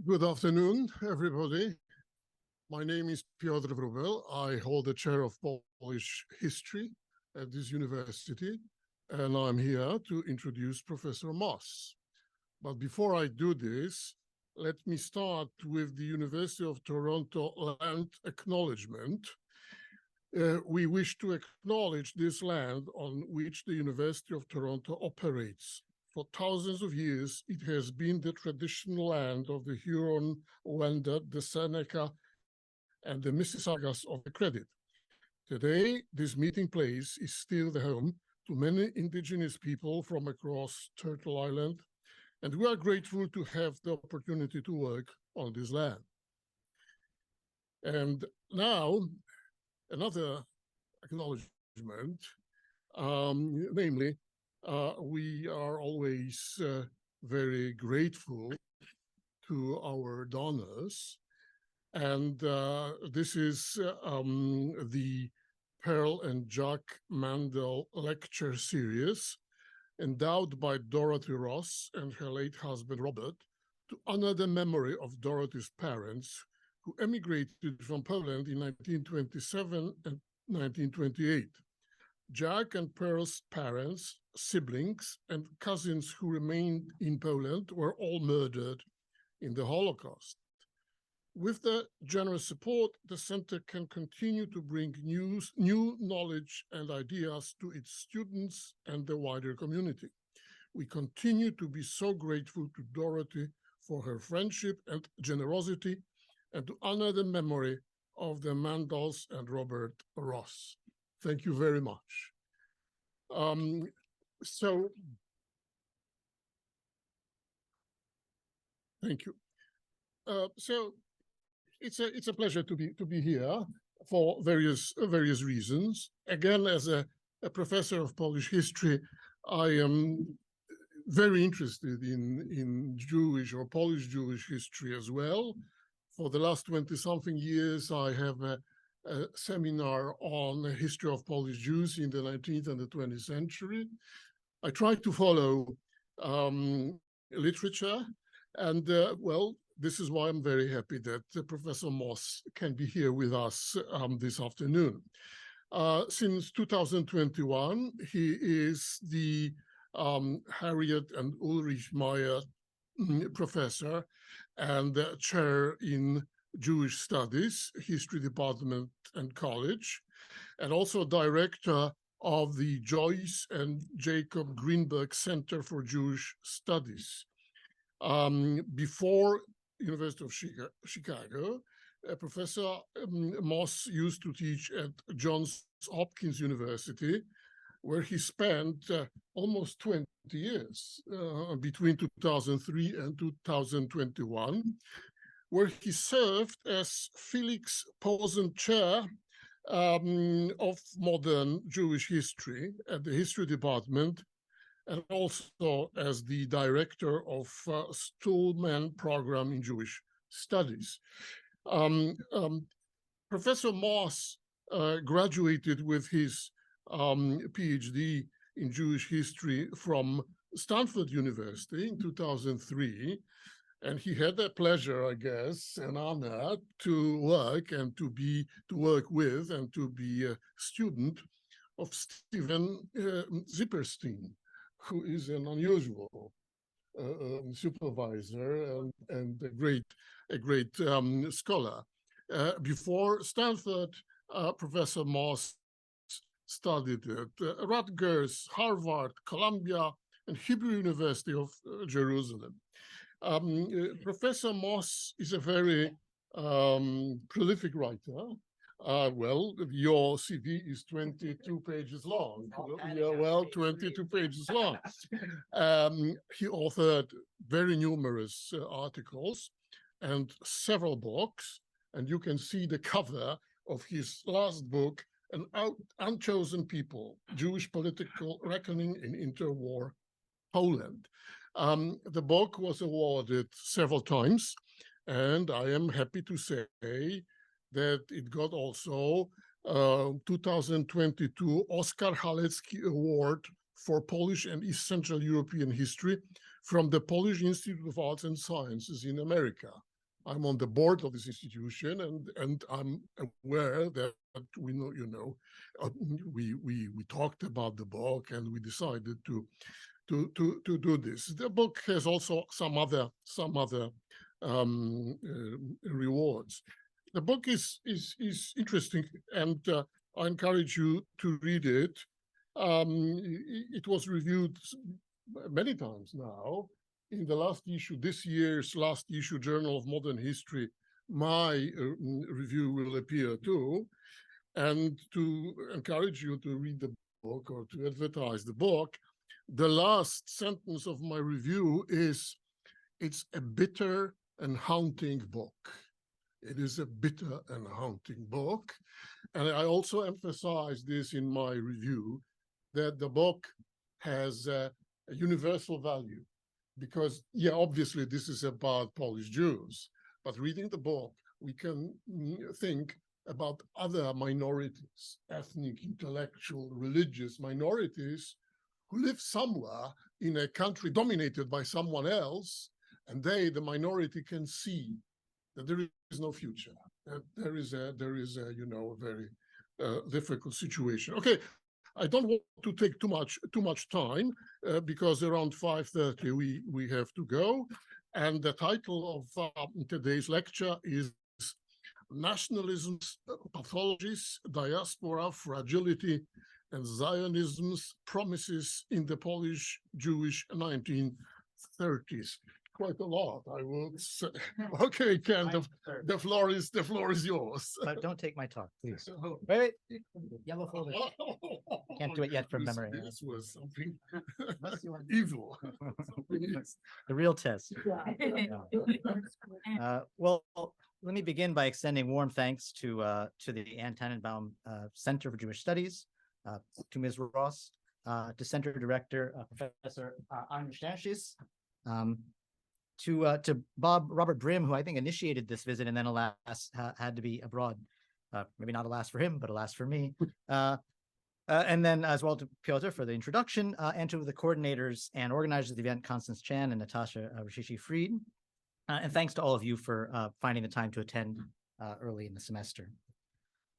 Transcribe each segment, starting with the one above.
Good afternoon, everybody. My name is Piotr Wróbel. I hold the chair of Polish history at this university, and I'm here to introduce Professor Moss. But before I do this, let me start with the University of Toronto land acknowledgement. We wish to acknowledge this land on which the University of Toronto operates. For thousands of years, it has been the traditional land of the Huron, Wendat, the Seneca, and the Mississaugas of the Credit. Today, this meeting place is still the home to many indigenous people from across Turtle Island, and we are grateful to have the opportunity to work on this land. And now, another acknowledgement, namely, we are always very grateful to our donors. And this is the Pearl and Jack Mandel lecture series, endowed by Dorothy Ross and her late husband, Robert, to honor the memory of Dorothy's parents, who emigrated from Poland in 1927 and 1928. Jack and Pearl's parents, siblings, and cousins who remained in Poland were all murdered in the Holocaust. With the generous support, the center can continue to bring new knowledge and ideas to its students and the wider community. We continue to be so grateful to Dorothy for her friendship and generosity, and to honor the memory of the Mandels and Robert Ross. Thank you very much. Thank you. So it's a pleasure to be here for various reasons. Again, as a professor of Polish history, I am very interested in Jewish or Polish Jewish history as well. For the last 20-something years, I have a seminar on the history of Polish Jews in the 19th and the 20th century. I try to follow literature, and well, this is why I'm very happy that Professor Moss can be here with us this afternoon. Since 2021, he is the Harriet and Ulrich Meyer professor and chair in Jewish Studies, History Department and College, and also director of the Joyce and Jacob Greenberg Center for Jewish Studies. Before University of Chicago, Professor Moss used to teach at Johns Hopkins University, where he spent almost 20 years, between 2003 and 2021, where he served as Felix Posen Chair of Modern Jewish History at the History Department, and also as the director of Stulman Program in Jewish Studies. Professor Moss graduated with his PhD in Jewish history from Stanford University in 2003. And he had the pleasure, I guess, and honor to work and to work with and to be a student of Stephen Zipperstein, who is an unusual supervisor and a great scholar. Before Stanford, Professor Moss studied at Rutgers, Harvard, Columbia, and Hebrew University of Jerusalem. Professor Moss is a very prolific writer. Well, your CV is 22 pages long. Yeah, well, 22 pages long. He authored very numerous articles and several books, and you can see the cover of his last book, An Unchosen People, Jewish Political Reckoning in Interwar Poland. The book was awarded several times, and I am happy to say that it got also 2022 Oskar Halecki Award for Polish and East Central European History from the Polish Institute of Arts and Sciences in America. I'm on the board of this institution, and I'm aware that we know, we talked about the book, and we decided to do this. The book has also some other rewards. The book is interesting, and I encourage you to read it. It was reviewed many times now. In the last issue, this year's last issue, Journal of Modern History, my review will appear too. And to encourage you to read the book or to advertise the book, the last sentence of my review is, it's a bitter and haunting book. It is a bitter and haunting book. And I also emphasize this in my review, that the book has a universal value. Because, yeah, obviously this is about Polish Jews, but reading the book, we can think about other minorities, ethnic, intellectual, religious minorities who live somewhere in a country dominated by someone else, and they, the minority, can see that there is no future, that there is a very difficult situation. Okay. I don't want to take too much time because around 5:30 we have to go, and the title of today's lecture is Nationalism's Pathologies, Diaspora, Fragility, and Zionism's Promises in the Polish Jewish 1930s. Quite a lot, I would say. Okay, Ken, the floor is yours. But don't take my talk, please. Wait. Yellow folder. Can't do it yet from memory. This was something evil. The real test. Well, let me begin by extending warm thanks to the Ann Tannenbaum Center for Jewish Studies, to Ms. Ross, to Center Director Professor Anya Stashis, to Robert Brim, who I think initiated this visit and then alas had to be abroad. Maybe not alas for him, but alas for me. And then as well to Piotr for the introduction, and to the coordinators and organizers of the event, Constance Chan and Natasha Rashishi-Fried. And thanks to all of you for finding the time to attend early in the semester.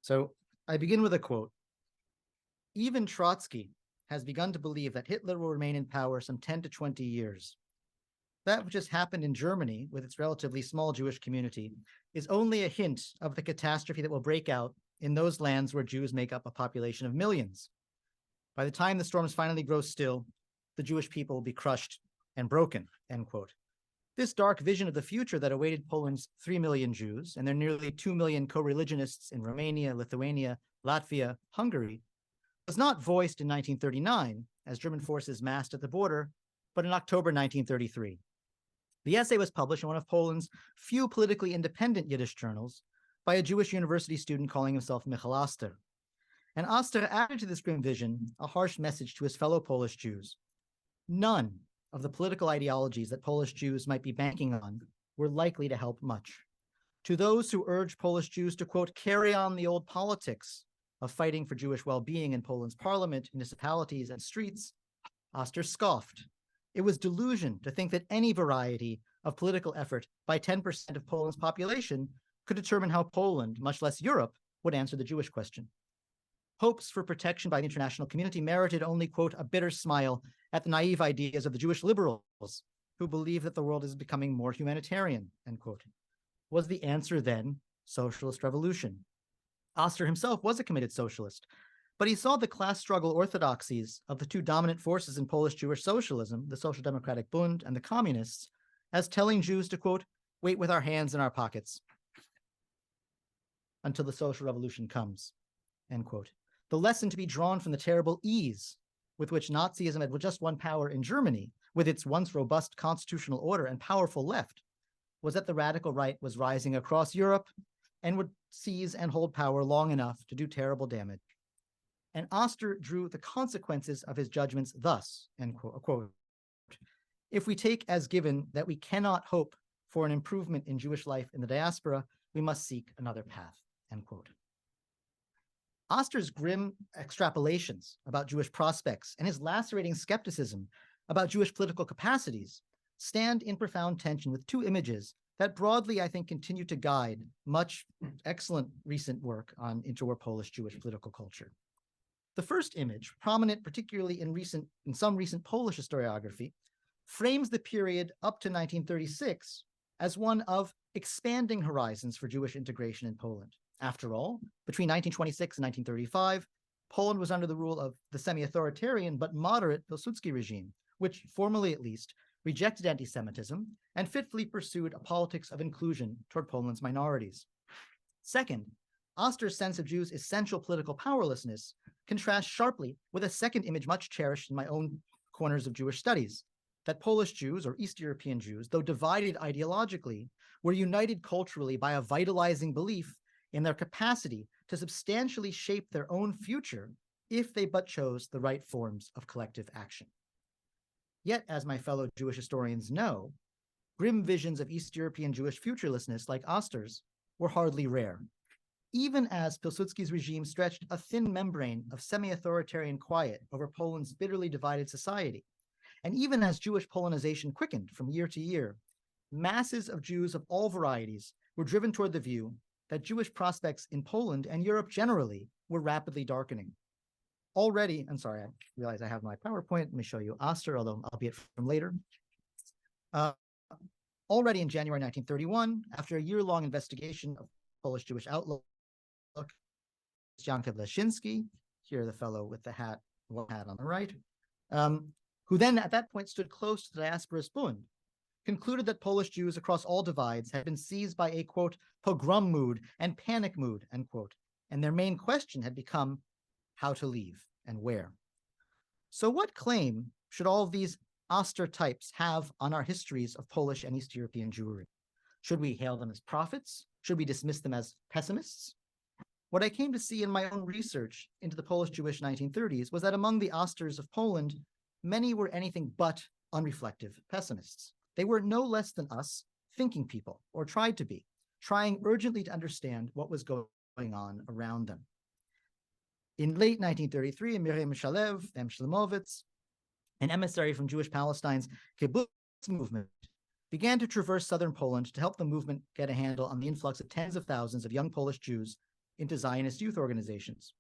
So I begin with a quote. Even Trotsky has begun to believe that Hitler will remain in power some 10 to 20 years. That which has happened in Germany with its relatively small Jewish community is only a hint of the catastrophe that will break out in those lands where Jews make up a population of millions. By the time the storms finally grow still, the Jewish people will be crushed and broken, end quote. This dark vision of the future that awaited Poland's 3 million Jews and their nearly 2 million co-religionists in Romania, Lithuania, Latvia, Hungary was not voiced in 1939 as German forces massed at the border, but in October 1933. The essay was published in one of Poland's few politically independent Yiddish journals by a Jewish university student calling himself Michal Oster. And Oster added to this grim vision a harsh message to his fellow Polish Jews. None of the political ideologies that Polish Jews might be banking on were likely to help much. To those who urged Polish Jews to, quote, carry on the old politics of fighting for Jewish well-being in Poland's parliament, municipalities, and streets, Oster scoffed. It was delusion to think that any variety of political effort by 10% of Poland's population could determine how Poland, much less Europe, would answer the Jewish question. Hopes for protection by the international community merited only, quote, a bitter smile at the naive ideas of the Jewish liberals who believe that the world is becoming more humanitarian, end quote. Was the answer then socialist revolution? Oster himself was a committed socialist, but he saw the class struggle orthodoxies of the two dominant forces in Polish Jewish socialism, the Social Democratic Bund and the Communists, as telling Jews to, quote, wait with our hands in our pockets until the social revolution comes, end quote. The lesson to be drawn from the terrible ease with which Nazism had just won power in Germany, with its once robust constitutional order and powerful left, was that the radical right was rising across Europe and would seize and hold power long enough to do terrible damage. And Oster drew the consequences of his judgments thus, end quote. If we take as given that we cannot hope for an improvement in Jewish life in the diaspora, we must seek another path, end quote. Oster's grim extrapolations about Jewish prospects and his lacerating skepticism about Jewish political capacities stand in profound tension with two images that broadly, I think, continue to guide much excellent recent work on interwar Polish Jewish political culture. The first image, prominent particularly in some recent Polish historiography, frames the period up to 1936 as one of expanding horizons for Jewish integration in Poland. After all, between 1926 and 1935, Poland was under the rule of the semi-authoritarian but moderate Pilsudski regime, which, formally at least, rejected anti-Semitism and fitfully pursued a politics of inclusion toward Poland's minorities. Second, Oster's sense of Jews' essential political powerlessness contrasts sharply with a second image much cherished in my own corners of Jewish studies, that Polish Jews, or East European Jews, though divided ideologically, were united culturally by a vitalizing belief in their capacity to substantially shape their own future if they but chose the right forms of collective action. Yet, as my fellow Jewish historians know, grim visions of East European Jewish futurelessness like Oster's were hardly rare. Even as Pilsudski's regime stretched a thin membrane of semi-authoritarian quiet over Poland's bitterly divided society, and even as Jewish Polonization quickened from year to year, masses of Jews of all varieties were driven toward the view that Jewish prospects in Poland and Europe generally were rapidly darkening. Already, I'm sorry, I realize I have my PowerPoint. Let me show you Oster, although albeit from later. Already in January 1931, after a year-long investigation of Polish Jewish outlook, Janka Leshinsky, here the fellow with the hat, one hat on the right, who then at that point stood close to the Diaspora's Bund, concluded that Polish Jews across all divides had been seized by a, quote, pogrom mood and panic mood, end quote, and their main question had become how to leave and where. So what claim should all of these Oster types have on our histories of Polish and East European Jewry? Should we hail them as prophets? Should we dismiss them as pessimists? What I came to see in my own research into the Polish Jewish 1930s was that among the Osters of Poland, many were anything but unreflective pessimists. They were no less than us, thinking people, or tried to be, trying urgently to understand what was going on around them. In late 1933, Miriam Shalev, M. Shlemovitz, an emissary from Jewish Palestine's kibbutz movement, began to traverse southern Poland to help the movement get a handle on the influx of tens of thousands of young Polish Jews into Zionist youth organizations.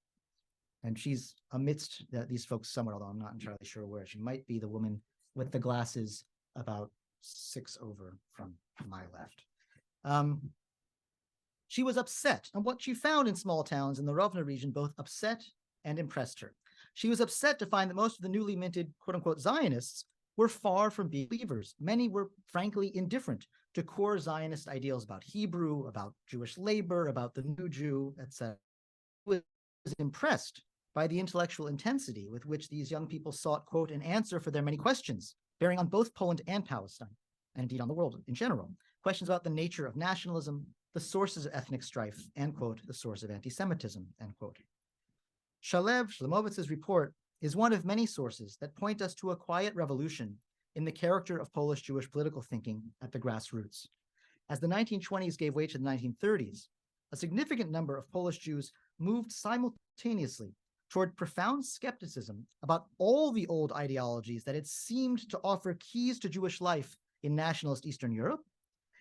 And she's amidst these folks somewhere, although I'm not entirely sure where. She might be the woman with the glasses about 6 over from my left. She was upset, and what she found in small towns in the Rovna region both upset and impressed her. She was upset to find that most of the newly minted quote-unquote Zionists were far from being believers. Many were frankly indifferent to core Zionist ideals about Hebrew, about Jewish labor, about the new Jew, etc. Was impressed by the intellectual intensity with which these young people sought, quote, an answer for their many questions, bearing on both Poland and Palestine, and indeed on the world in general. Questions about the nature of nationalism, the sources of ethnic strife, and, quote, the source of anti-Semitism, end quote. Shlemovitz's report is one of many sources that point us to a quiet revolution in the character of Polish Jewish political thinking at the grassroots. As the 1920s gave way to the 1930s, a significant number of Polish Jews moved simultaneously toward profound skepticism about all the old ideologies that had seemed to offer keys to Jewish life in nationalist Eastern Europe,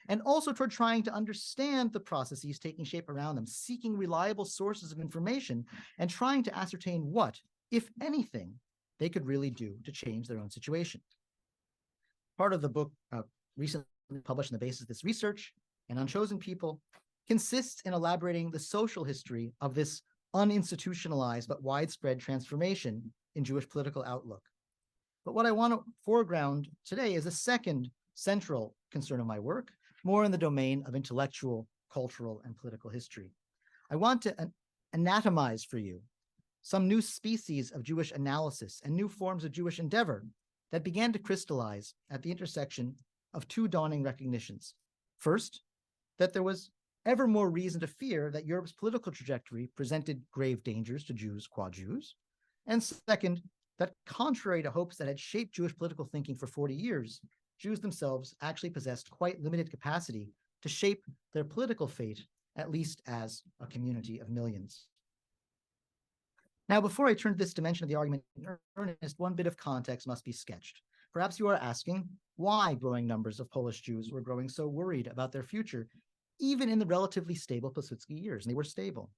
and also toward trying to understand the processes taking shape around them, seeking reliable sources of information, and trying to ascertain what, if anything, they could really do to change their own situation. Part of the book recently published on the basis of this research, An Unchosen People, consists in elaborating the social history of this uninstitutionalized but widespread transformation in Jewish political outlook. But what I want to foreground today is a second central concern of my work, more in the domain of intellectual, cultural, and political history. I want to anatomize for you some new species of Jewish analysis and new forms of Jewish endeavor that began to crystallize at the intersection of two dawning recognitions. First, that there was ever more reason to fear that Europe's political trajectory presented grave dangers to Jews qua Jews. And second, that contrary to hopes that had shaped Jewish political thinking for 40 years, Jews themselves actually possessed quite limited capacity to shape their political fate, at least as a community of millions. Now, before I turn to this dimension of the argument in earnest, one bit of context must be sketched. Perhaps you are asking why growing numbers of Polish Jews were growing so worried about their future, even in the relatively stable Pilsudski years, and they were stable.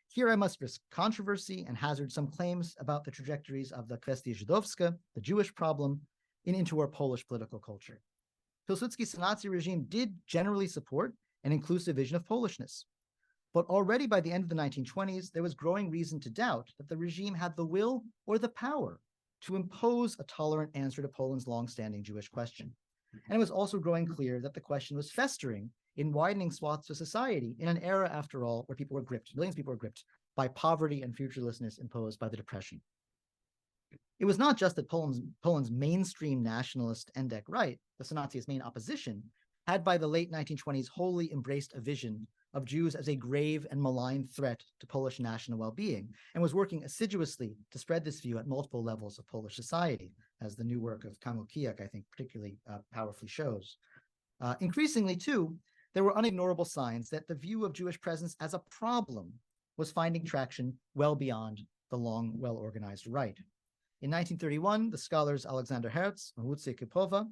Here I must risk controversy and hazard some claims about the trajectories of the kwestia żydowska, the Jewish problem, into our Polish political culture. Pilsudski's Nazi regime did generally support an inclusive vision of Polishness. But already by the end of the 1920s, there was growing reason to doubt that the regime had the will or the power to impose a tolerant answer to Poland's long-standing Jewish question. And it was also growing clear that the question was festering in widening swaths of society in an era, after all, where people were gripped, millions of people were gripped by poverty and futurelessness imposed by the Depression. It was not just that Poland's mainstream nationalist Endek right, the Senacja's main opposition, had by the late 1920s wholly embraced a vision of Jews as a grave and malign threat to Polish national well-being, and was working assiduously to spread this view at multiple levels of Polish society, as the new work of Kamil Kijak, I think, particularly powerfully shows. Increasingly, too, there were unignorable signs that the view of Jewish presence as a problem was finding traction well beyond the long, well-organized right. In 1931, the scholars Alexander Herz and Łucja Kupova,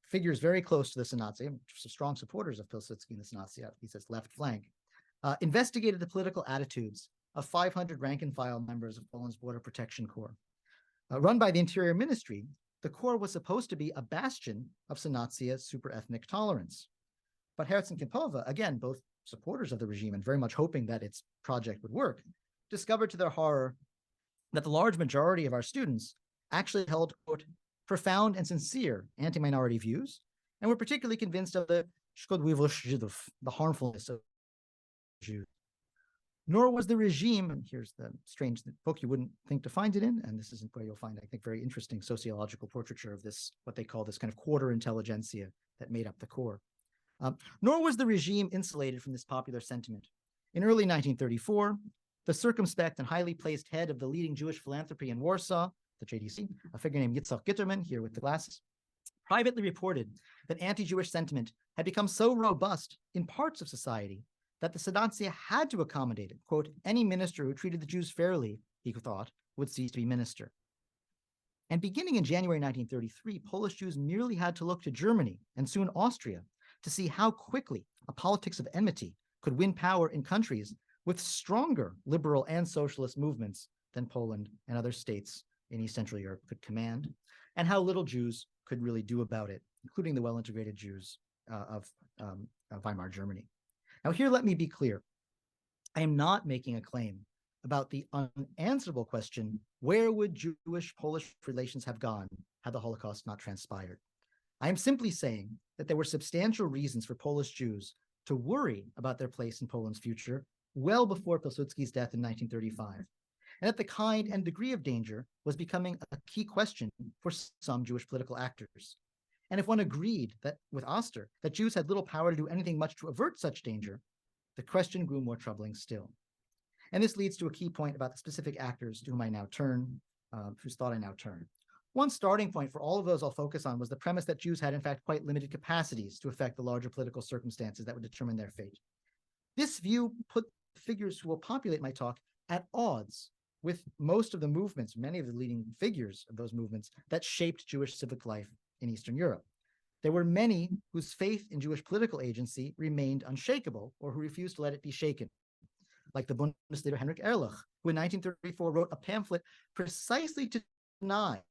figures very close to the Senacja, strong supporters of Pilsudski in the Senacja, he says left flank, investigated the political attitudes of 500 rank-and-file members of Poland's Border Protection Corps. Run by the Interior Ministry, the Corps was supposed to be a bastion of Senacja super-ethnic tolerance. But Herz and Kupova, again, both supporters of the regime and very much hoping that its project would work, discovered to their horror that the large majority of our students actually held, quote, profound and sincere anti-minority views, and were particularly convinced of the szkodliwość Żydów, the harmfulness of Jews. Nor was the regime, and here's the strange book you wouldn't think to find it in, and this isn't where you'll find, I think, very interesting sociological portraiture of this, what they call this kind of quarter intelligentsia that made up the core. Nor was the regime insulated from this popular sentiment. In early 1934, the circumspect and highly placed head of the leading Jewish philanthropy in Warsaw, the JDC, a figure named Yitzhak Gitterman, here with the glasses, privately reported that anti-Jewish sentiment had become so robust in parts of society that the Senacja had to accommodate it. Quote, any minister who treated the Jews fairly, he thought, would cease to be minister. And beginning in January 1933, Polish Jews merely had to look to Germany and soon Austria to see how quickly a politics of enmity could win power in countries with stronger liberal and socialist movements than Poland and other states in East Central Europe could command, and how little Jews could really do about it, including the well-integrated Jews of Weimar Germany. Now here, let me be clear. I am not making a claim about the unanswerable question, where would Jewish-Polish relations have gone had the Holocaust not transpired? I am simply saying that there were substantial reasons for Polish Jews to worry about their place in Poland's future well before Pilsudski's death in 1935, and that the kind and degree of danger was becoming a key question for some Jewish political actors. And if one agreed that, with Oster, that Jews had little power to do anything much to avert such danger, the question grew more troubling still. And this leads to a key point about the specific actors to whom I now turn, whose thought I now turn. One starting point for all of those I'll focus on was the premise that Jews had in fact quite limited capacities to affect the larger political circumstances that would determine their fate. This view put figures who will populate my talk at odds with most of the movements, many of the leading figures of those movements that shaped Jewish civic life in Eastern Europe. There were many whose faith in Jewish political agency remained unshakable or who refused to let it be shaken, like the Bundesleader Heinrich Ehrlich, who in 1934 wrote a pamphlet precisely to deny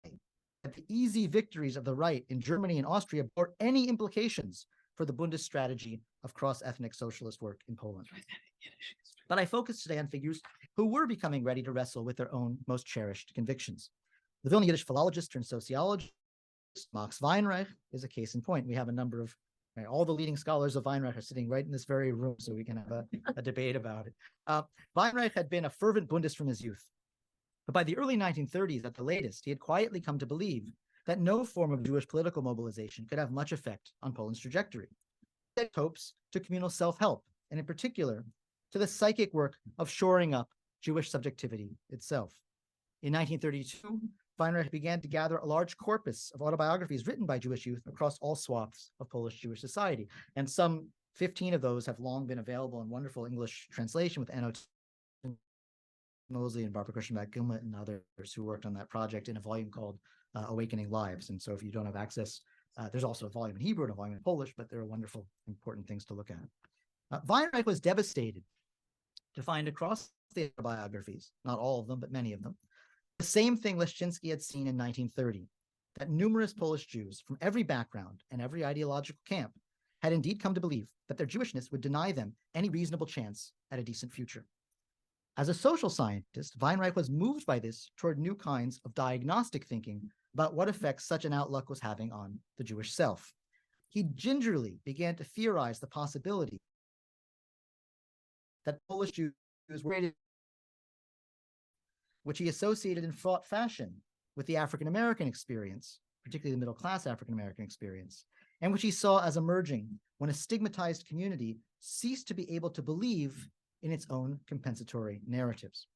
that the easy victories of the right in Germany and Austria bore any implications for the Bundist strategy of cross-ethnic socialist work in Poland. But I focus today on figures who were becoming ready to wrestle with their own most cherished convictions. The Vilna Yiddish philologist turned sociologist, Max Weinreich, is a case in point. We have a number of, all the leading scholars of Weinreich are sitting right in this very room, so we can have a debate about it. Weinreich had been a fervent Bundist from his youth. But by the early 1930s, at the latest, he had quietly come to believe that no form of Jewish political mobilization could have much effect on Poland's trajectory. He had hopes to communal self-help, and in particular, to the psychic work of shoring up Jewish subjectivity itself. In 1932, Weinreich began to gather a large corpus of autobiographies written by Jewish youth across all swaths of Polish Jewish society, and some 15 of those have long been available in wonderful English translation with annotations Mosley and Barbara Christian-Gilmet and others who worked on that project in a volume called Awakening Lives. And so if you don't have access, there's also a volume in Hebrew and a volume in Polish, but there are wonderful, important things to look at. Weinreich was devastated to find across the biographies, not all of them, but many of them, the same thing Leszczynski had seen in 1930, that numerous Polish Jews from every background and every ideological camp had indeed come to believe that their Jewishness would deny them any reasonable chance at a decent future. As a social scientist, Weinreich was moved by this toward new kinds of diagnostic thinking about what effects such an outlook was having on the Jewish self. He gingerly began to theorize the possibility that Polish Jews were, which he associated in fraught fashion with the African-American experience, particularly the middle-class African-American experience, and which he saw as emerging when a stigmatized community ceased to be able to believe in its own compensatory narratives.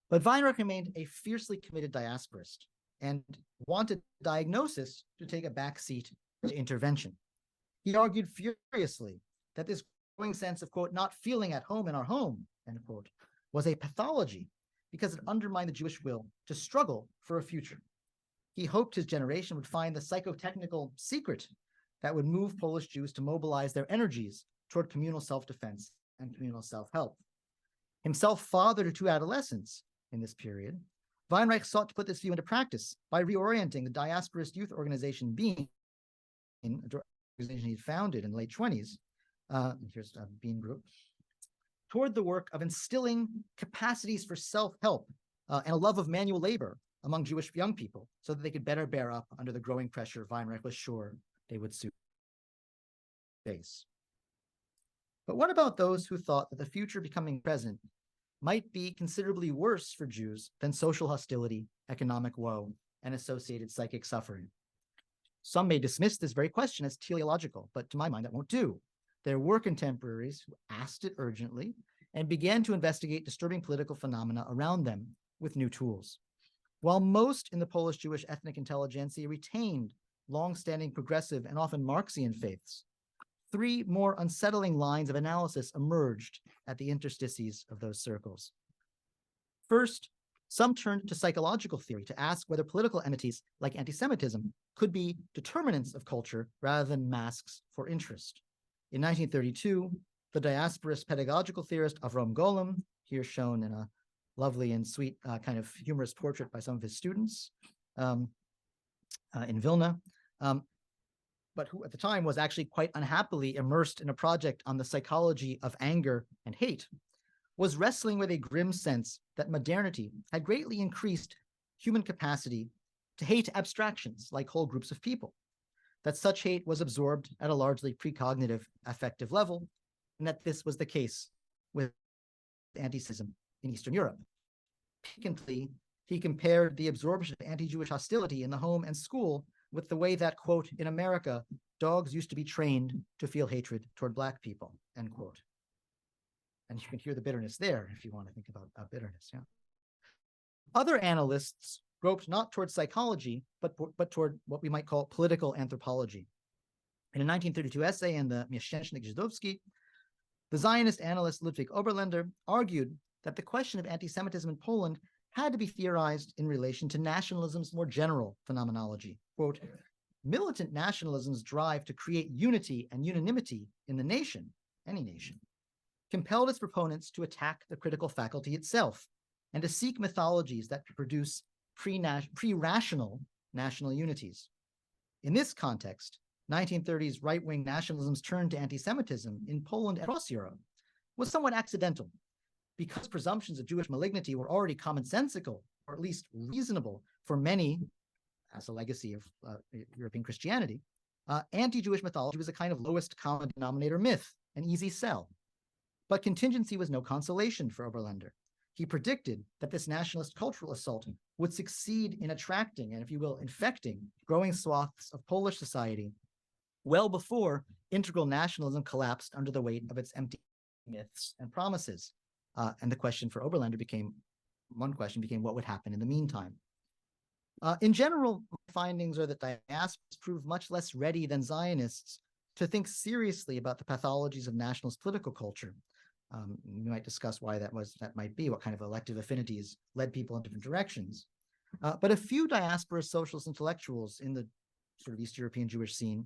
But Weinreich remained a fiercely committed diasporist and wanted diagnosis to take a backseat to intervention. He argued furiously that this growing sense of, quote, not feeling at home in our home, end quote, was a pathology because it undermined the Jewish will to struggle for a future. He hoped his generation would find the psychotechnical secret that would move Polish Jews to mobilize their energies toward communal self-defense and communal self-help. Himself father to two adolescents in this period, Weinreich sought to put this view into practice by reorienting the diasporist youth organization Being, an organization he founded in the late 20s, here's a Bean group, toward the work of instilling capacities for self-help and a love of manual labor among Jewish young people so that they could better bear up under the growing pressure Weinreich was sure they would soon face. But what about those who thought that the future becoming present might be considerably worse for Jews than social hostility, economic woe, and associated psychic suffering? Some may dismiss this very question as teleological, but to my mind, that won't do. There were contemporaries who asked it urgently and began to investigate disturbing political phenomena around them with new tools. While most in the Polish Jewish ethnic intelligentsia retained long-standing progressive and often Marxian faiths, three more unsettling lines of analysis emerged at the interstices of those circles. First, some turned to psychological theory to ask whether political entities like anti-Semitism could be determinants of culture rather than masks for interest. In 1932, the diasporist pedagogical theorist Avrom Golem, here shown in a lovely and sweet kind of humorous portrait by some of his students in Vilna, but who at the time was actually quite unhappily immersed in a project on the psychology of anger and hate, was wrestling with a grim sense that modernity had greatly increased human capacity to hate abstractions like whole groups of people, that such hate was absorbed at a largely precognitive affective level, and that this was the case with anti-Semitism in Eastern Europe. Piquantly, he compared the absorption of anti-Jewish hostility in the home and school with the way that, quote, in America, dogs used to be trained to feel hatred toward Black people, end quote. And you can hear the bitterness there if you want to think about bitterness, yeah. Other analysts groped not toward psychology, but toward what we might call political anthropology. In a 1932 essay in the Miesięcznik Żydowski, the Zionist analyst Ludwig Oberländer argued that the question of anti-Semitism in Poland had to be theorized in relation to nationalism's more general phenomenology. Quote, militant nationalism's drive to create unity and unanimity in the nation, any nation, compelled its proponents to attack the critical faculty itself and to seek mythologies that could produce pre-rational national unities. In this context, 1930s right-wing nationalism's turn to anti-Semitism in Poland and across Europe was somewhat accidental, because presumptions of Jewish malignity were already commonsensical, or at least reasonable for many, as a legacy of European Christianity. Anti-Jewish mythology was a kind of lowest common denominator myth, an easy sell. But contingency was no consolation for Oberländer. He predicted that this nationalist cultural assault would succeed in attracting, and if you will, infecting growing swaths of Polish society well before integral nationalism collapsed under the weight of its empty myths and promises. And the question for Oberländer became, what would happen in the meantime? In general, findings are that diasporas proved much less ready than Zionists to think seriously about the pathologies of nationalist political culture, We might discuss why that might be, what kind of elective affinities led people in different directions. But a few diaspora socialist intellectuals in the sort of East European Jewish scene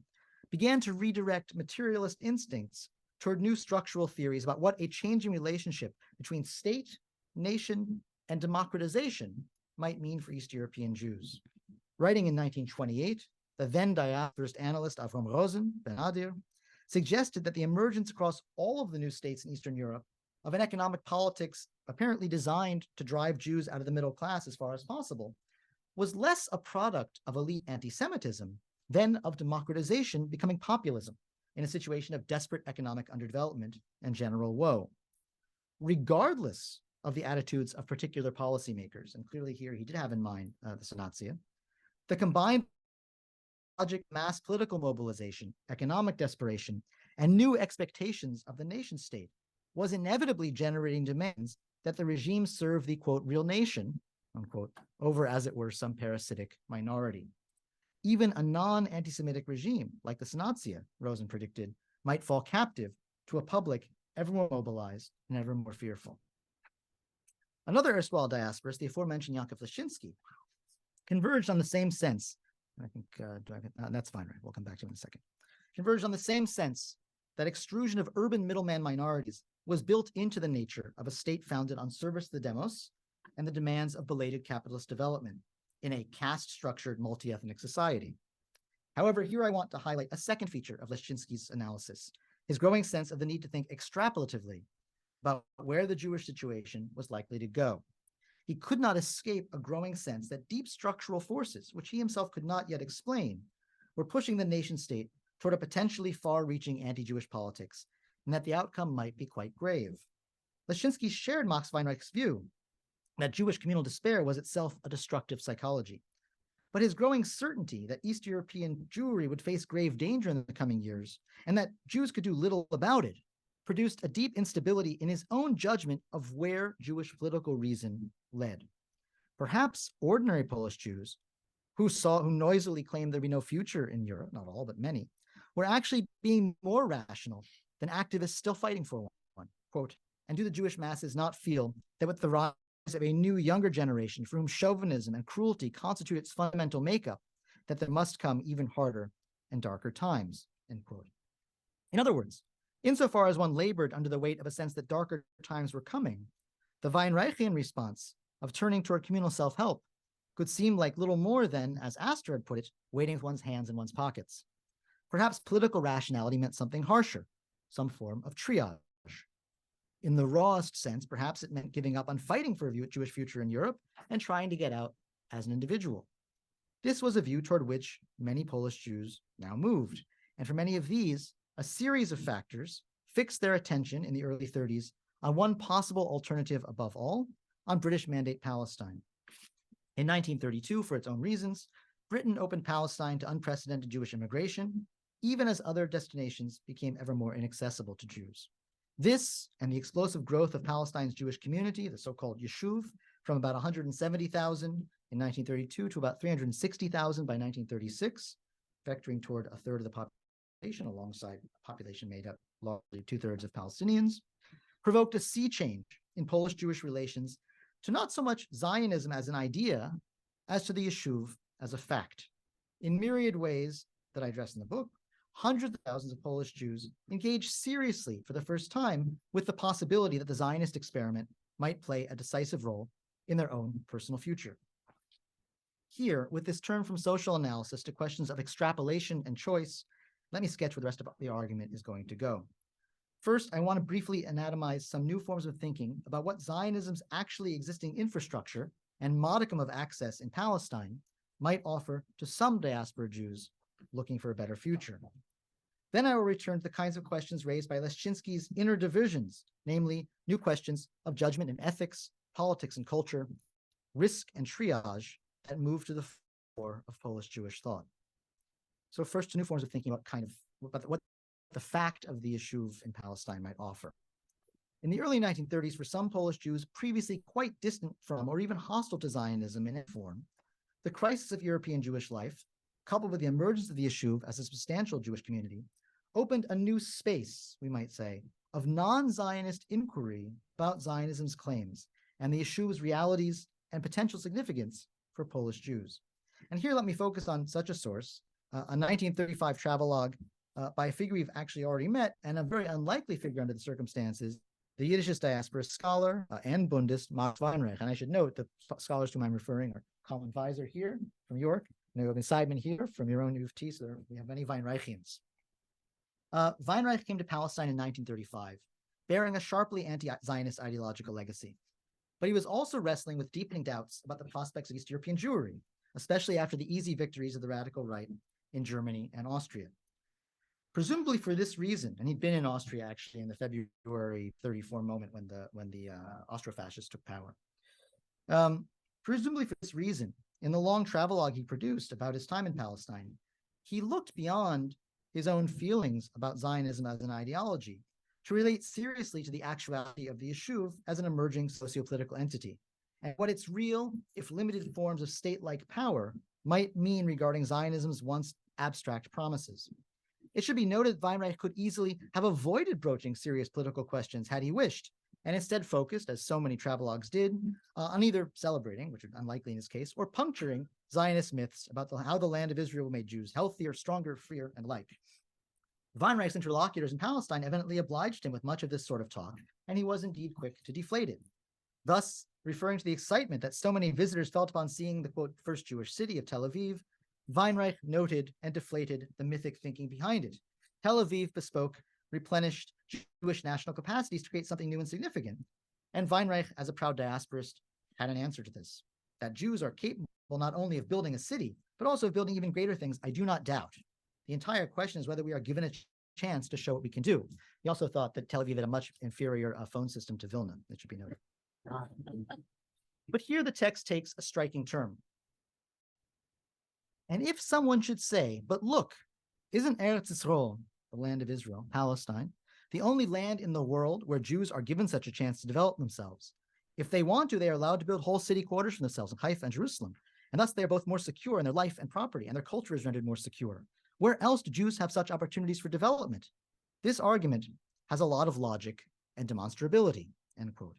began to redirect materialist instincts toward new structural theories about what a changing relationship between state, nation, and democratization might mean for East European Jews. Writing in 1928, the then diasporist analyst Avram Rosen Ben Adir suggested that the emergence across all of the new states in Eastern Europe of an economic politics apparently designed to drive Jews out of the middle class as far as possible was less a product of elite anti-Semitism than of democratization becoming populism in a situation of desperate economic underdevelopment and general woe. Regardless of the attitudes of particular policymakers, and clearly here he did have in mind the Senatia, the combined logic, mass political mobilization, economic desperation, and new expectations of the nation state was inevitably generating demands that the regime serve the, quote, real nation, unquote, over, as it were, some parasitic minority. Even a non-anti-Semitic regime, like the Senatia, Rosen predicted, might fall captive to a public ever more mobilized and ever more fearful. Another erstwhile diasporist, the aforementioned Yaakov Leshinsky, converged on the same sense. I think that's fine, right? We'll come back to it in a second. Converged on the same sense that extrusion of urban middleman minorities was built into the nature of a state founded on service to the demos and the demands of belated capitalist development in a caste-structured multi-ethnic society. However, here I want to highlight a second feature of Leshinsky's analysis, his growing sense of the need to think extrapolatively about where the Jewish situation was likely to go. He could not escape a growing sense that deep structural forces, which he himself could not yet explain, were pushing the nation state toward a potentially far-reaching anti-Jewish politics, and that the outcome might be quite grave. Leshinsky shared Max Weinreich's view that Jewish communal despair was itself a destructive psychology. But his growing certainty that East European Jewry would face grave danger in the coming years, and that Jews could do little about it, produced a deep instability in his own judgment of where Jewish political reason led. Perhaps ordinary Polish Jews, who noisily claimed there'd be no future in Europe, not all, but many, were actually being more rational than activists still fighting for one. Quote, and do the Jewish masses not feel that with the rise of a new younger generation for whom chauvinism and cruelty constitute its fundamental makeup, that there must come even harder and darker times, end quote. In other words, insofar as one labored under the weight of a sense that darker times were coming, the Weinreichian response of turning toward communal self-help could seem like little more than, as Astor had put it, waiting with one's hands in one's pockets. Perhaps political rationality meant something harsher, some form of triage. In the rawest sense, perhaps it meant giving up on fighting for a Jewish future in Europe and trying to get out as an individual. This was a view toward which many Polish Jews now moved, and for many of these, a series of factors fixed their attention in the early 30s on one possible alternative above all, on British Mandate Palestine. In 1932, for its own reasons, Britain opened Palestine to unprecedented Jewish immigration, even as other destinations became ever more inaccessible to Jews. This and the explosive growth of Palestine's Jewish community, the so-called Yishuv, from about 170,000 in 1932 to about 360,000 by 1936, vectoring toward a third of the population alongside a population made up largely 2/3 of Palestinians, provoked a sea change in Polish-Jewish relations to not so much Zionism as an idea as to the Yishuv as a fact. In myriad ways that I address in the book, hundreds of thousands of Polish Jews engaged seriously for the first time with the possibility that the Zionist experiment might play a decisive role in their own personal future. Here, with this turn from social analysis to questions of extrapolation and choice, let me sketch where the rest of the argument is going to go. First, I want to briefly anatomize some new forms of thinking about what Zionism's actually existing infrastructure and modicum of access in Palestine might offer to some diaspora Jews looking for a better future. Then I will return to the kinds of questions raised by Leshinsky's inner divisions, namely new questions of judgment and ethics, politics and culture, risk and triage that move to the fore of Polish Jewish thought. So first, to new forms of thinking about what the fact of the Yishuv in Palestine might offer. In the early 1930s, for some Polish Jews previously quite distant from or even hostile to Zionism in any form, the crisis of European Jewish life, coupled with the emergence of the Yishuv as a substantial Jewish community, opened a new space, we might say, of non-Zionist inquiry about Zionism's claims and the Yeshuv's realities and potential significance for Polish Jews. And here let me focus on such a source, a 1935 travelogue by a figure we've actually already met, and a very unlikely figure under the circumstances, the Yiddishist diaspora scholar and Bundist Max Weinreich. And I should note the scholars to whom I'm referring are Colin Weiser here from York, and Naomi Seidman here from your own U of T, so we have many Weinreichians. Weinreich came to Palestine in 1935, bearing a sharply anti-Zionist ideological legacy. But he was also wrestling with deepening doubts about the prospects of East European Jewry, especially after the easy victories of the radical right in Germany and Austria. Presumably for this reason, and he'd been in Austria actually in the February 34 moment when the Austro-fascists took power. Presumably for this reason, in the long travelogue he produced about his time in Palestine, he looked beyond his own feelings about Zionism as an ideology to relate seriously to the actuality of the Yeshuv as an emerging sociopolitical entity, and what its real, if limited, forms of state-like power might mean regarding Zionism's once abstract promises. It should be noted Weinreich could easily have avoided broaching serious political questions had he wished, and instead focused, as so many travelogues did, on either celebrating, which is unlikely in his case, or puncturing Zionist myths about how the land of Israel made Jews healthier, stronger, freer, and like. Weinreich's interlocutors in Palestine evidently obliged him with much of this sort of talk, and he was indeed quick to deflate it. Thus, referring to the excitement that so many visitors felt upon seeing the, quote, first Jewish city of Tel Aviv, Weinreich noted and deflated the mythic thinking behind it. Tel Aviv bespoke replenished Jewish national capacities to create something new and significant. And Weinreich, as a proud diasporist, had an answer to this, that Jews are capable not only of building a city, but also of building even greater things, I do not doubt. The entire question is whether we are given a chance to show what we can do. He also thought that Tel Aviv had a much inferior phone system to Vilna, that should be noted. But here the text takes a striking turn. And if someone should say, but look, isn't Eretz Yisrael, the land of Israel, Palestine, the only land in the world where Jews are given such a chance to develop themselves? If they want to, they are allowed to build whole city quarters for themselves in Haifa and Jerusalem. And thus they are both more secure in their life and property, and their culture is rendered more secure. Where else do Jews have such opportunities for development? This argument has a lot of logic and demonstrability, end quote.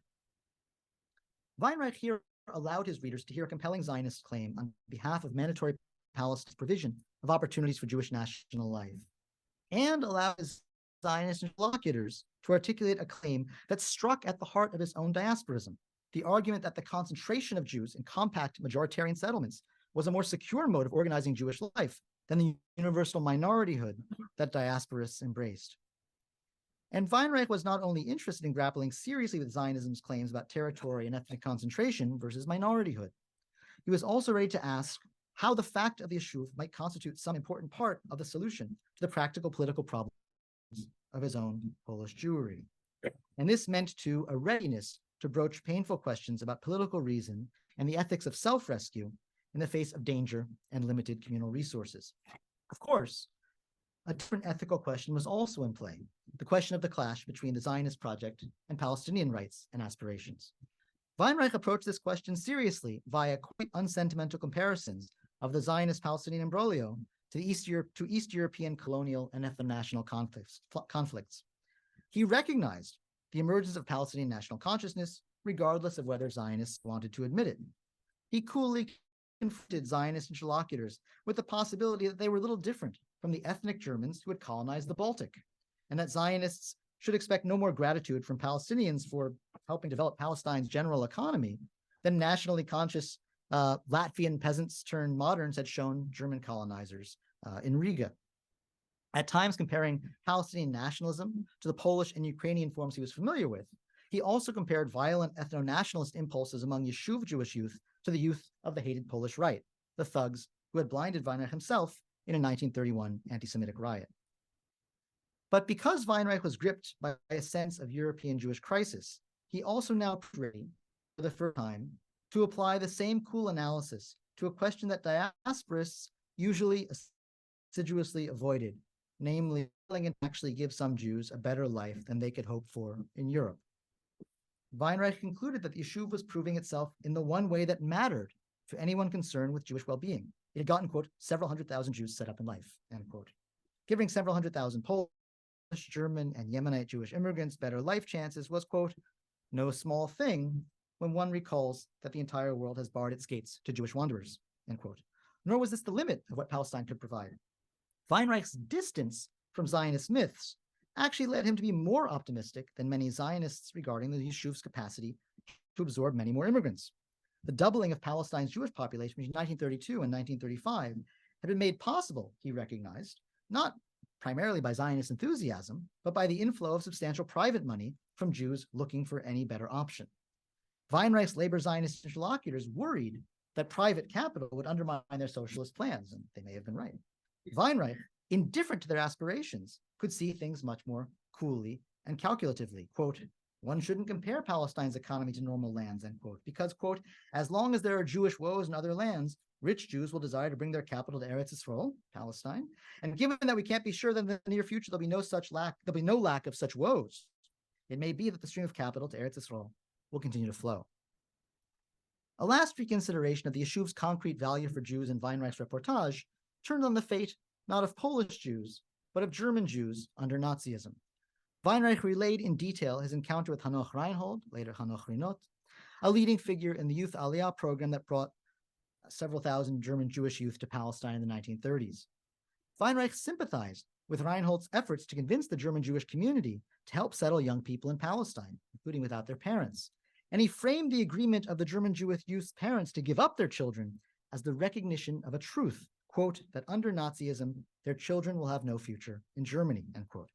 Weinreich here allowed his readers to hear a compelling Zionist claim on behalf of mandatory Palestine's provision of opportunities for Jewish national life, and allowed his Zionist interlocutors to articulate a claim that struck at the heart of his own diasporism, the argument that the concentration of Jews in compact majoritarian settlements was a more secure mode of organizing Jewish life than the universal minorityhood that diasporists embraced. And Weinreich was not only interested in grappling seriously with Zionism's claims about territory and ethnic concentration versus minorityhood, he was also ready to ask how the fact of the Yeshuv might constitute some important part of the solution to the practical political problems of his own Polish Jewry. And this meant, too, a readiness to broach painful questions about political reason and the ethics of self-rescue in the face of danger and limited communal resources. Of course, a different ethical question was also in play, the question of the clash between the Zionist project and Palestinian rights and aspirations. Weinreich approached this question seriously via quite unsentimental comparisons of the Zionist-Palestinian imbroglio to East European colonial and ethno-national conflicts. He recognized the emergence of Palestinian national consciousness, regardless of whether Zionists wanted to admit it. He coolly confronted Zionist interlocutors with the possibility that they were little different from the ethnic Germans who had colonized the Baltic, and that Zionists should expect no more gratitude from Palestinians for helping develop Palestine's general economy than nationally conscious Latvian peasants turned moderns had shown German colonizers in Riga. At times comparing Palestinian nationalism to the Polish and Ukrainian forms he was familiar with, he also compared violent ethno-nationalist impulses among Yeshuv Jewish youth to the youth of the hated Polish right, the thugs who had blinded Weinreich himself in a 1931 anti-Semitic riot. But because Weinreich was gripped by a sense of European Jewish crisis, he also now proved ready, for the first time, to apply the same cool analysis to a question that diasporists usually assiduously avoided, namely, willing to actually give some Jews a better life than they could hope for in Europe. Weinreich concluded that the Yeshuv was proving itself in the one way that mattered to anyone concerned with Jewish well-being. It had gotten, quote, several 100,000 Jews set up in life, end quote, giving several 100,000 Poles German, and Yemenite Jewish immigrants better life chances was, quote, no small thing when one recalls that the entire world has barred its gates to Jewish wanderers, end quote. Nor was this the limit of what Palestine could provide. Weinreich's distance from Zionist myths actually led him to be more optimistic than many Zionists regarding the Yeshuv's capacity to absorb many more immigrants. The doubling of Palestine's Jewish population between 1932 and 1935 had been made possible, he recognized, not primarily by Zionist enthusiasm, but by the inflow of substantial private money from Jews looking for any better option. Weinreich's labor Zionist interlocutors worried that private capital would undermine their socialist plans, and they may have been right. Weinreich, indifferent to their aspirations, could see things much more coolly and calculatively. Quote, one shouldn't compare Palestine's economy to normal lands, end quote, because, quote, as long as there are Jewish woes in other lands, rich Jews will desire to bring their capital to Eretz Yisrael, Palestine. And given that we can't be sure that in the near future there'll be no lack of such woes, it may be that the stream of capital to Eretz Yisrael will continue to flow. A last reconsideration of the Yeshuv's concrete value for Jews in Weinreich's reportage turned on the fate not of Polish Jews, but of German Jews under Nazism. Weinreich relayed in detail his encounter with Hanoch Reinhold, later Hanoch Rinot, a leading figure in the Youth Aliyah program that brought several thousand German Jewish youth to Palestine in the 1930s. Weinreich sympathized with Reinhold's efforts to convince the German Jewish community to help settle young people in Palestine, including without their parents. And he framed the agreement of the German Jewish youth's parents to give up their children as the recognition of a truth, quote, that under Nazism, their children will have no future in Germany, end quote.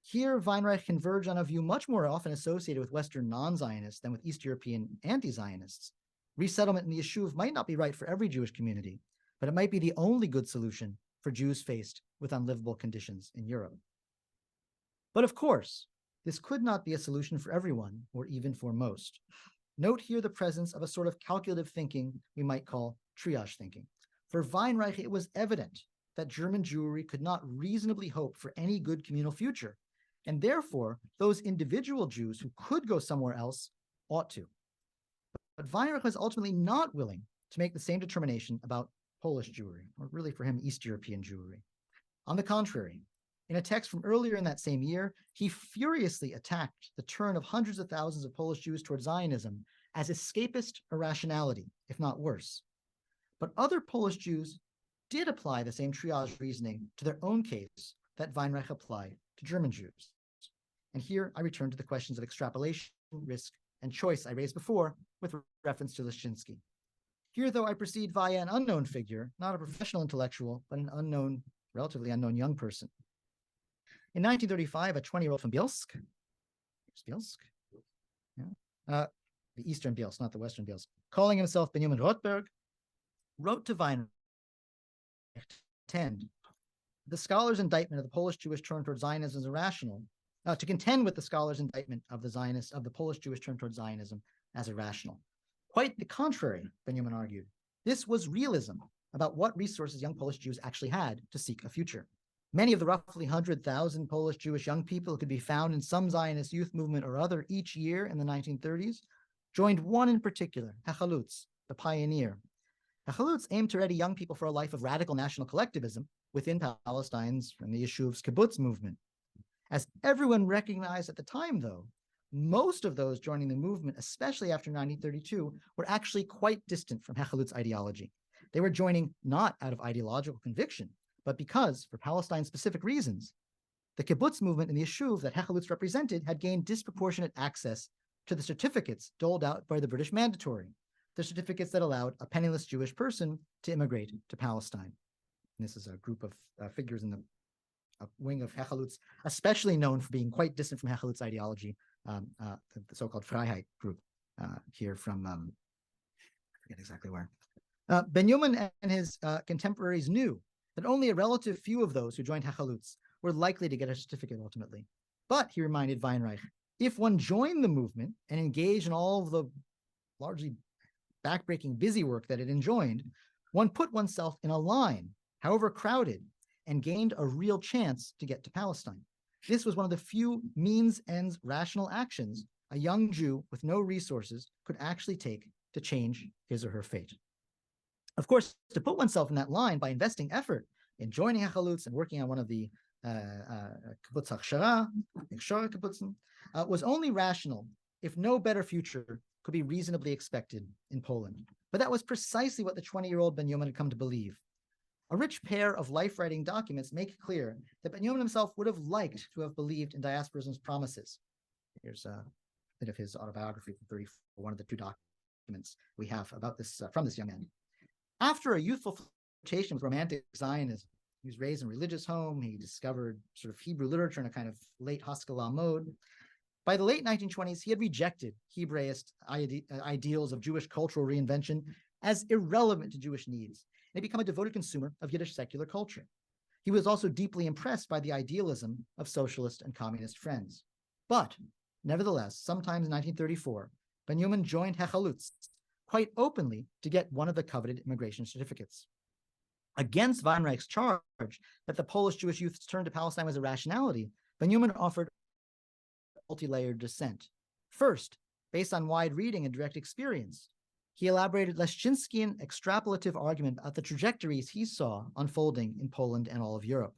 Here, Weinreich converged on a view much more often associated with Western non-Zionists than with East European anti-Zionists. Resettlement in the Yeshuv might not be right for every Jewish community, but it might be the only good solution for Jews faced with unlivable conditions in Europe. But of course, this could not be a solution for everyone, or even for most. Note here the presence of a sort of calculative thinking we might call triage thinking. For Weinreich, it was evident that German Jewry could not reasonably hope for any good communal future, and therefore those individual Jews who could go somewhere else ought to. But Weinreich was ultimately not willing to make the same determination about Polish Jewry, or really for him, East European Jewry. On the contrary, in a text from earlier in that same year, he furiously attacked the turn of hundreds of thousands of Polish Jews toward Zionism as escapist irrationality, if not worse. But other Polish Jews did apply the same triage reasoning to their own case that Weinreich applied to German Jews. And here I return to the questions of extrapolation, risk, and choice I raised before with reference to Leszczynski. Here, though, I proceed via an unknown figure, not a professional intellectual, but an unknown, relatively unknown young person. In 1935, a 20-year-old from Bielsk, the Eastern Bielsk, not the Western Bielsk, calling himself Benjamin Rothberg, wrote to Weinreich to contend the scholars' indictment of the Polish Jewish turn toward Zionism as irrational, to contend with the scholars' indictment of the Polish Jewish turn toward Zionism as irrational. Quite the contrary, Benjamin argued. This was realism about what resources young Polish Jews actually had to seek a future. Many of the roughly 100,000 Polish Jewish young people who could be found in some Zionist youth movement or other each year in the 1930s joined one in particular, Hechalutz, the pioneer. Hechalutz aimed to ready young people for a life of radical national collectivism within Palestine's and the Yeshuv's kibbutz movement. As everyone recognized at the time, though, most of those joining the movement, especially after 1932, were actually quite distant from Hechalutz's ideology. They were joining not out of ideological conviction, but because, for Palestine-specific reasons, the kibbutz movement in the Yeshuv that Hechalutz represented had gained disproportionate access to the certificates doled out by the British Mandatory, the certificates that allowed a penniless Jewish person to immigrate to Palestine. And this is a group of figures in the wing of Hechalutz, especially known for being quite distant from Hechalutz's ideology, the so-called Freiheit group here from, I forget exactly where. Benjamin and his contemporaries knew that only a relative few of those who joined Hechalutz were likely to get a certificate ultimately. But, he reminded Weinreich, if one joined the movement and engaged in all of the largely backbreaking busy work that it enjoined, one put oneself in a line, however crowded, and gained a real chance to get to Palestine. This was one of the few means-ends rational actions a young Jew with no resources could actually take to change his or her fate. Of course, to put oneself in that line by investing effort in joining Hechalutz and working on one of the kibbutz hachshara, ikshara kibbutzim, was only rational if no better future could be reasonably expected in Poland. But that was precisely what the 20-year-old Benjamin had come to believe. A rich pair of life-writing documents make it clear that Benjamin himself would have liked to have believed in diasporism's promises. Here's a bit of his autobiography from 34, one of the two documents we have about this from this young man. After a youthful flirtation with romantic Zionism, he was raised in a religious home. He discovered sort of Hebrew literature in a kind of late Haskalah mode. By the late 1920s, he had rejected Hebraist ideals of Jewish cultural reinvention as irrelevant to Jewish needs, and had become a devoted consumer of Yiddish secular culture. He was also deeply impressed by the idealism of socialist and communist friends. But, nevertheless, sometime in 1934, Benjamin joined Hechalutz quite openly to get one of the coveted immigration certificates. Against Weinreich's charge that the Polish Jewish youth's turn to Palestine was a rationality, Benjamin offered multi-layered dissent. First, based on wide reading and direct experience, he elaborated Leszczynskian extrapolative argument about the trajectories he saw unfolding in Poland and all of Europe.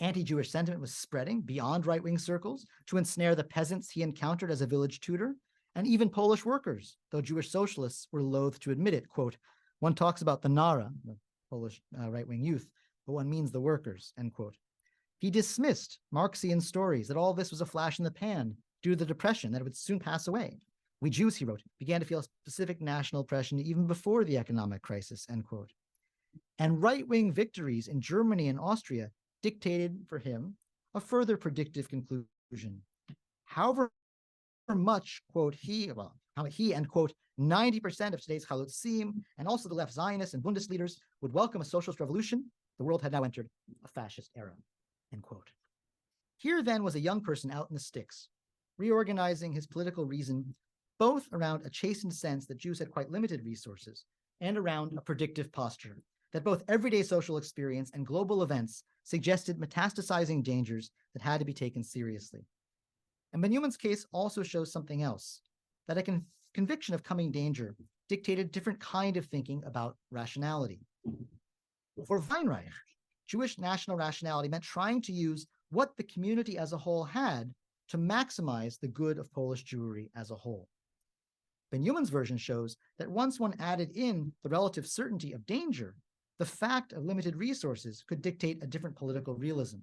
Anti-Jewish sentiment was spreading beyond right-wing circles to ensnare the peasants he encountered as a village tutor, and even Polish workers, though Jewish socialists were loath to admit it. Quote, one talks about the Nara, the Polish right-wing youth, but one means the workers, end quote. He dismissed Marxian stories that all this was a flash in the pan due to the depression, that it would soon pass away. We Jews, he wrote, began to feel a specific national oppression even before the economic crisis, end quote. And right-wing victories in Germany and Austria dictated for him a further predictive conclusion. However much, quote, he and, quote, 90% of today's Chalutzim and also the left Zionists and Bundist leaders would welcome a socialist revolution, the world had now entered a fascist era, end quote. Here then was a young person out in the sticks, reorganizing his political reason both around a chastened sense that Jews had quite limited resources and around a predictive posture that both everyday social experience and global events suggested metastasizing dangers that had to be taken seriously. And Benjamin's case also shows something else, that a conviction of coming danger dictated a different kind of thinking about rationality. For Weinreich, Jewish national rationality meant trying to use what the community as a whole had to maximize the good of Polish Jewry as a whole. Benjamin's version shows that once one added in the relative certainty of danger, the fact of limited resources could dictate a different political realism.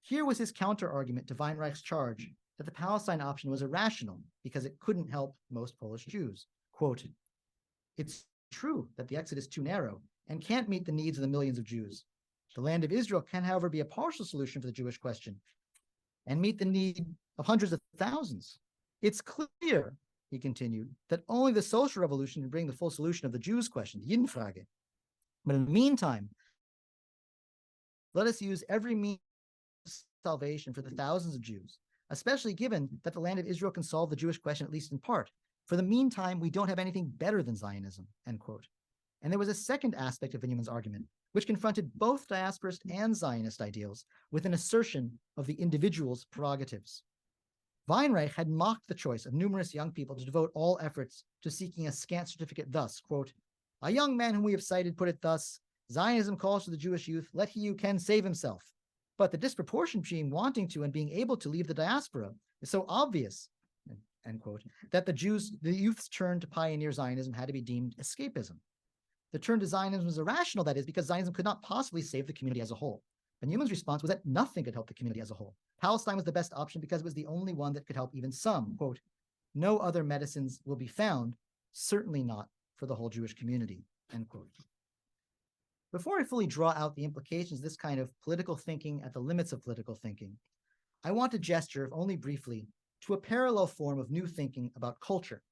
Here was his counter-argument to Weinreich's charge that the Palestine option was irrational because it couldn't help most Polish Jews. Quote, it's true that the exit is too narrow and can't meet the needs of the millions of Jews. The land of Israel can, however, be a partial solution for the Jewish question and meet the need of hundreds of thousands. It's clear, he continued, that only the social revolution can bring the full solution of the Jews' question, the Judenfrage. But in the meantime, let us use every means of salvation for the thousands of Jews, especially given that the land of Israel can solve the Jewish question, at least in part. For the meantime, we don't have anything better than Zionism, end quote. And there was a second aspect of Benjamin's argument, which confronted both diasporist and Zionist ideals with an assertion of the individual's prerogatives. Weinreich had mocked the choice of numerous young people to devote all efforts to seeking a scant certificate thus, quote, a young man whom we have cited put it thus, Zionism calls to the Jewish youth, let he who can save himself. But the disproportion between wanting to and being able to leave the diaspora is so obvious, end quote, that the youth's turn to pioneer Zionism had to be deemed escapism. The turn to Zionism was irrational, that is, because Zionism could not possibly save the community as a whole. Benjamin's response was that nothing could help the community as a whole. Palestine was the best option because it was the only one that could help even some. Quote, no other medicines will be found, certainly not for the whole Jewish community, end quote. Before I fully draw out the implications of this kind of political thinking at the limits of political thinking, I want to gesture, if only briefly, to a parallel form of new thinking about culture,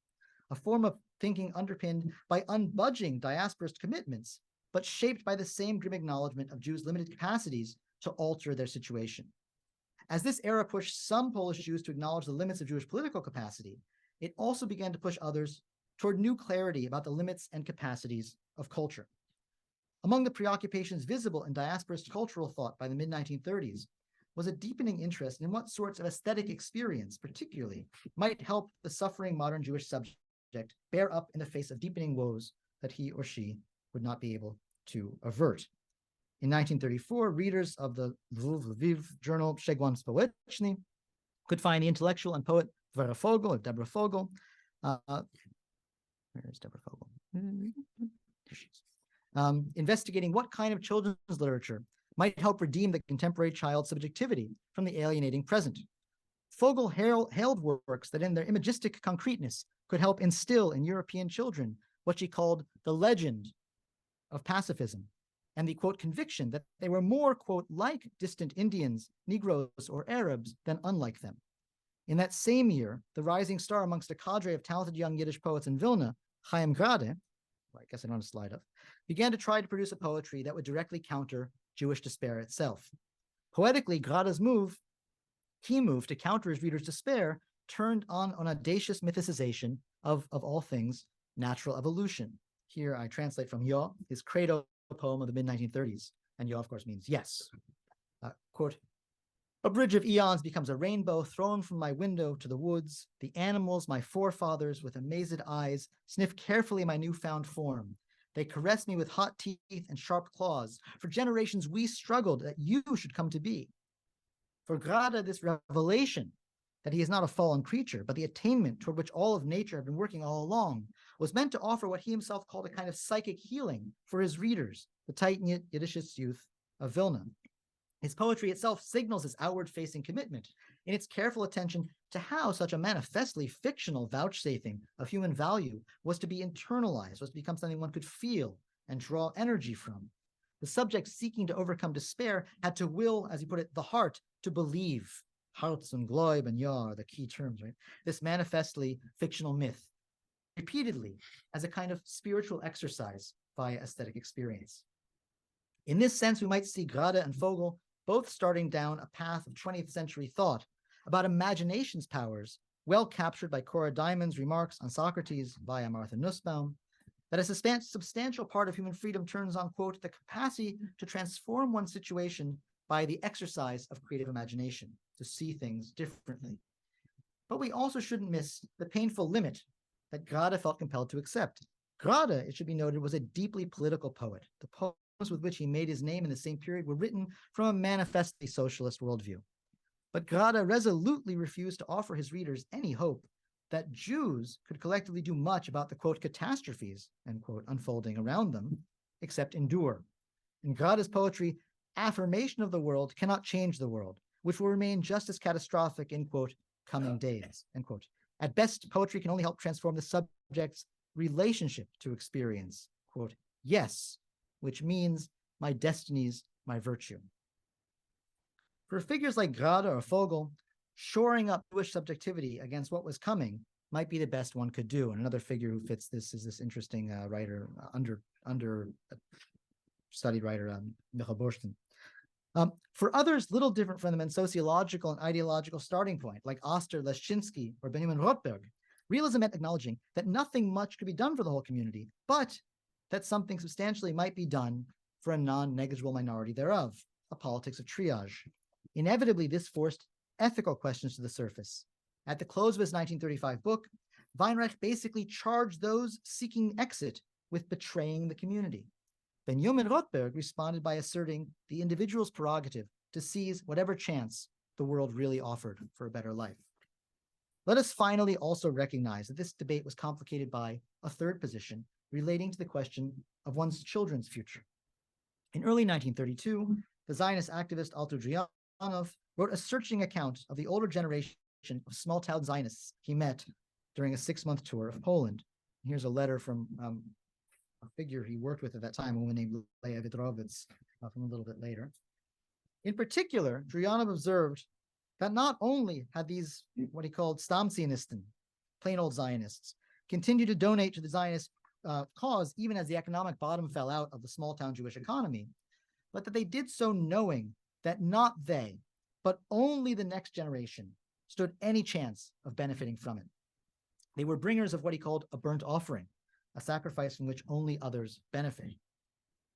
a form of thinking underpinned by unbudging diasporist commitments, but shaped by the same grim acknowledgement of Jews' limited capacities to alter their situation. As this era pushed some Polish Jews to acknowledge the limits of Jewish political capacity, it also began to push others toward new clarity about the limits and capacities of culture. Among the preoccupations visible in diasporist cultural thought by the mid-1930s was a deepening interest in what sorts of aesthetic experience, particularly, might help the suffering modern Jewish subject bear up in the face of deepening woes that he or she would not be able to avert. In 1934, readers of the Lviv journal Przegłon Społeczny could find the intellectual and poet Vera Fogel, or Deborah Fogel. Where is Deborah Fogel? Here she is. Investigating what kind of children's literature might help redeem the contemporary child's subjectivity from the alienating present. Fogel hailed works that in their imagistic concreteness could help instill in European children what she called the legend of pacifism and the, quote, conviction that they were more, quote, like distant Indians, Negroes, or Arabs than unlike them. In that same year, the rising star amongst a cadre of talented young Yiddish poets in Vilna, Chaim Grade, I guess I don't have a slide of, began to try to produce a poetry that would directly counter Jewish despair itself. Poetically, Grade's key move to counter his readers' despair turned on an audacious mythicization of all things natural evolution. Here I translate from Yo, his credo poem of the mid-1930s. And Yo, of course, means yes. Quote, a bridge of eons becomes a rainbow thrown from my window to the woods. The animals, my forefathers, with amazed eyes, sniff carefully my newfound form. They caress me with hot teeth and sharp claws. For generations we struggled that you should come to be. For Grade, this revelation that he is not a fallen creature, but the attainment toward which all of nature had been working all along, was meant to offer what he himself called a kind of psychic healing for his readers, the tight-knit Yiddishist youth of Vilna. His poetry itself signals his outward-facing commitment in its careful attention to how such a manifestly fictional vouchsafing of human value was to be internalized, was to become something one could feel and draw energy from. The subject seeking to overcome despair had to will, as he put it, the heart to believe. Herz und Gläub and Ja are the key terms, right? This manifestly fictional myth, repeatedly as a kind of spiritual exercise via aesthetic experience. In this sense, we might see Grade and Fogel both starting down a path of 20th century thought about imagination's powers, well captured by Cora Diamond's remarks on Socrates via Martha Nussbaum, that a substantial part of human freedom turns on, quote, the capacity to transform one's situation by the exercise of creative imagination, to see things differently. But we also shouldn't miss the painful limit that Grade felt compelled to accept. Grade, it should be noted, was a deeply political poet. The poems with which he made his name in the same period were written from a manifestly socialist worldview. But Grade resolutely refused to offer his readers any hope that Jews could collectively do much about the, quote, catastrophes, end quote, unfolding around them, except endure. In Grade's poetry, affirmation of the world cannot change the world, which will remain just as catastrophic in, quote, coming days, end quote. At best, poetry can only help transform the subject's relationship to experience, quote, yes, which means my destinies, my virtue. For figures like Grade or Fogel, shoring up Jewish subjectivity against what was coming might be the best one could do. And another figure who fits this is this interesting writer, studied writer, Michal Borstin. For others, little different from them in sociological and ideological starting point, like Oster, Leszczynski, or Benjamin Rothberg, realism meant acknowledging that nothing much could be done for the whole community, but that something substantially might be done for a non-negligible minority thereof, a politics of triage. Inevitably, this forced ethical questions to the surface. At the close of his 1935 book, Weinreich basically charged those seeking exit with betraying the community. Benjamin Rothberg responded by asserting the individual's prerogative to seize whatever chance the world really offered for a better life. Let us finally also recognize that this debate was complicated by a third position relating to the question of one's children's future. In early 1932, the Zionist activist Alto Drianov wrote a searching account of the older generation of small-town Zionists he met during a 6-month tour of Poland. Here's a letter from a figure he worked with at that time, a woman named Leah Vidrovitz, from a little bit later. In particular, Drianov observed that not only had these, what he called Stammzionisten, plain old Zionists, continued to donate to the Zionist cause even as the economic bottom fell out of the small-town Jewish economy, but that they did so knowing that not they, but only the next generation stood any chance of benefiting from it. They were bringers of what he called a burnt offering, a sacrifice from which only others benefit.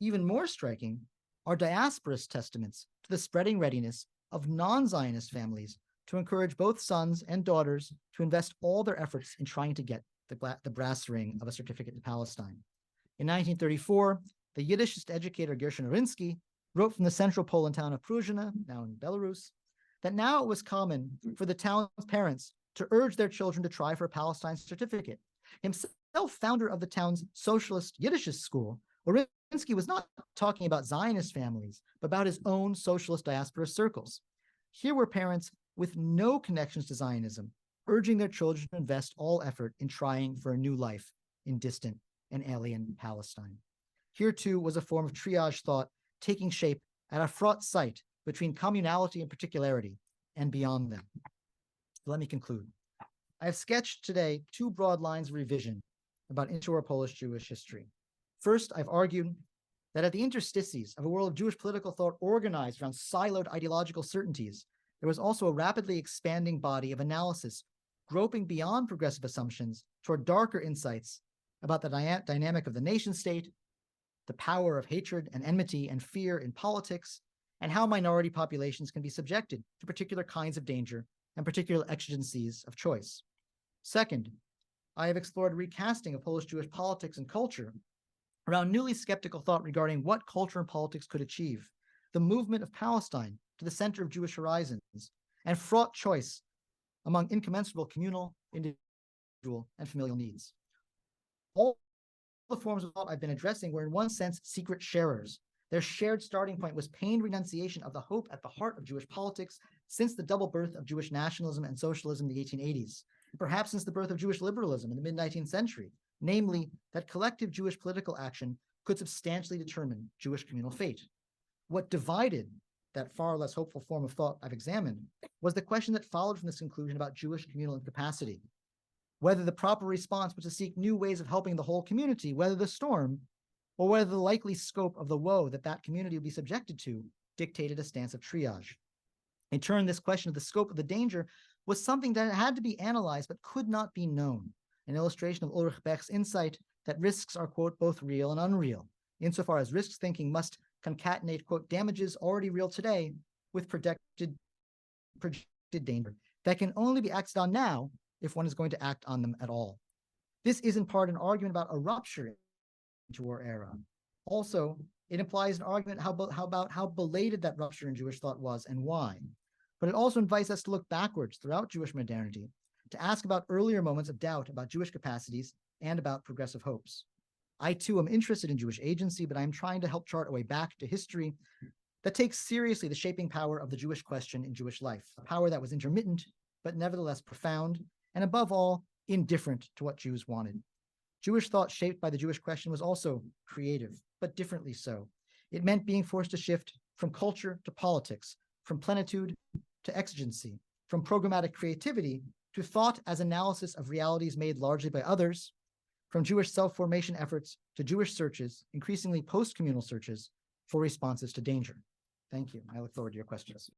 Even more striking are diaspora's testaments to the spreading readiness of non-Zionist families to encourage both sons and daughters to invest all their efforts in trying to get the brass ring of a certificate to Palestine. In 1934, the Yiddishist educator Gershon Arinsky wrote from the central Poland town of Pruzhina, now in Belarus, that now it was common for the town's parents to urge their children to try for a Palestine certificate. Himself founder of the town's socialist Yiddish school, Orinsky was not talking about Zionist families, but about his own socialist diaspora circles. Here were parents with no connections to Zionism, urging their children to invest all effort in trying for a new life in distant and alien Palestine. Here, too, was a form of triage thought taking shape at a fraught site between communality and particularity and beyond them. Let me conclude. I have sketched today two broad lines of revision about interwar Polish Jewish history. First, I've argued that at the interstices of a world of Jewish political thought organized around siloed ideological certainties, there was also a rapidly expanding body of analysis groping beyond progressive assumptions toward darker insights about the dynamic of the nation state, the power of hatred and enmity and fear in politics, and how minority populations can be subjected to particular kinds of danger and particular exigencies of choice. Second, I have explored a recasting of Polish Jewish politics and culture around newly skeptical thought regarding what culture and politics could achieve, the movement of Palestine to the center of Jewish horizons, and fraught choice among incommensurable communal, individual, and familial needs. All the forms of thought I've been addressing were in one sense secret sharers. Their shared starting point was pained renunciation of the hope at the heart of Jewish politics since the double birth of Jewish nationalism and socialism in the 1880s, and perhaps since the birth of Jewish liberalism in the mid-19th century, namely that collective Jewish political action could substantially determine Jewish communal fate. What divided that far less hopeful form of thought I've examined was the question that followed from this conclusion about Jewish communal incapacity, whether the proper response was to seek new ways of helping the whole community weather the storm, or whether the likely scope of the woe that that community would be subjected to dictated a stance of triage. In turn, this question of the scope of the danger was something that had to be analyzed but could not be known, an illustration of Ulrich Beck's insight that risks are, quote, both real and unreal, insofar as risks thinking must concatenate, quote, damages already real today with projected danger that can only be acted on now if one is going to act on them at all. This is in part an argument about a rupture into war era. Also, it implies an argument about how belated that rupture in Jewish thought was and why. But it also invites us to look backwards throughout Jewish modernity, to ask about earlier moments of doubt about Jewish capacities and about progressive hopes. I too am interested in Jewish agency, but I'm trying to help chart a way back to history that takes seriously the shaping power of the Jewish question in Jewish life, a power that was intermittent, but nevertheless profound, and above all, indifferent to what Jews wanted. Jewish thought shaped by the Jewish question was also creative, but differently so. It meant being forced to shift from culture to politics, from plenitude to exigency, from programmatic creativity to thought as analysis of realities made largely by others, from Jewish self-formation efforts to Jewish searches, increasingly post-communal searches, for responses to danger. Thank you. I look forward to your questions.